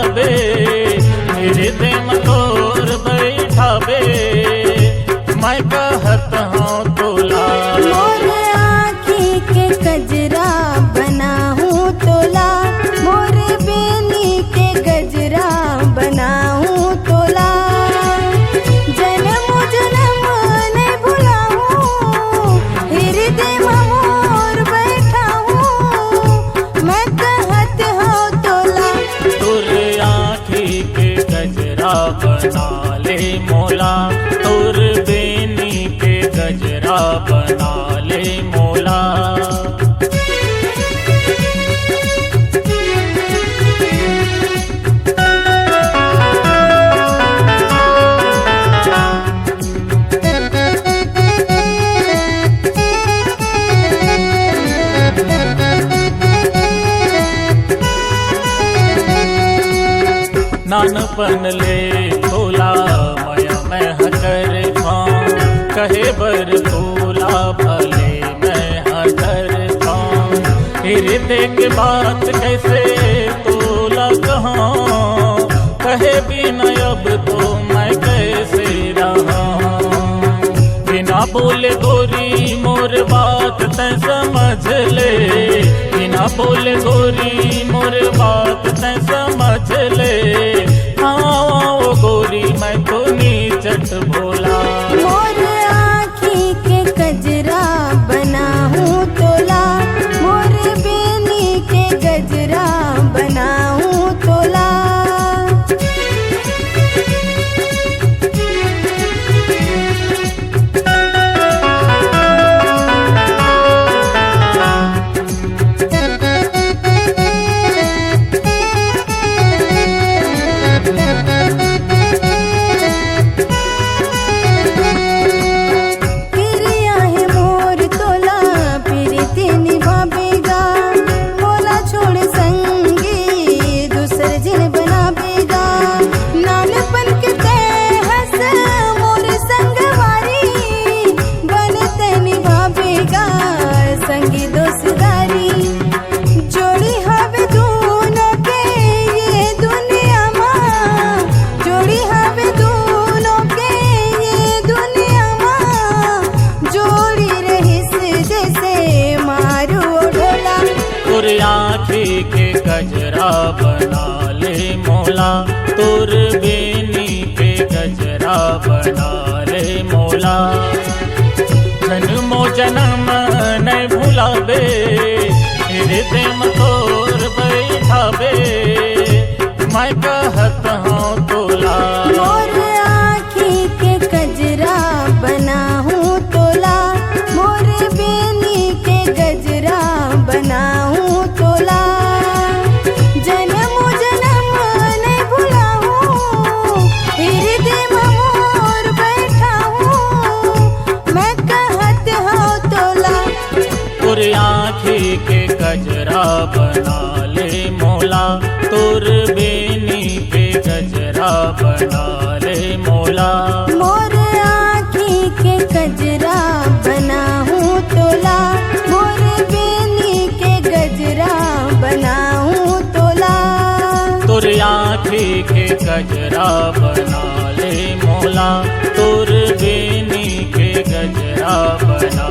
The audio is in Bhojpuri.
भुलावे, हृदय में तोर बैठावे, मैं कहत हूँ तोला। मोर आँखी के कजरा बनाऊं तोला, मोर बेनी के गजरा बनाऊं तोला। जन्म जन्म नहीं भुलाऊं, हृदय में मोर बैठाऊं, मैं कहत हूँ तोला। तोर आँखी के गजरा बना ले मोला, तोर बेनी के गजरा बना ले मोला। नानपन ले तोला मया मैं हकर खाऊं, कहे बर तोला भले मैं हकर खाऊं। हृदय के बात कैसे तोला कहूं, कहे बिना अब तो मैं कैसे रहूं। बिना बोले गोरी मोर बात तै समझ ले, बिना बोले गोरी मोर बात तै समझ ले। हाँ गोरी मैं तो नीचट भोला। मोर आँखी के कजरा बनाऊं तोला, मोर बेनी के गजरा बनाऊं तोला। आँखी के गजरा बना ले मोला, तोर बेनी के गजरा बना ले मोला। जन्मो जन्म नहीं भुलावे, हृदय में तोर बैठावे, मैं कहत हूँ तोला। मोर आँखी के कजरा बनाऊं तोला, मोर बेनी के गजरा बनाऊं तोला। जन्म जन्म नहीं भुलाऊं, हृदय में मोर बैठाऊं, मैं कहत हूँ तोला। तोर आँखी के गजरा बना ले मोला, तोर बेनी के गजरा बना ले मोला। मोर आँखी के कजरा बनाऊं तोला, मोर बेनी के गजरा बनाऊं तोला। तोर आँखी के गजरा बना ले मोला, तोर बेनी के गजरा बना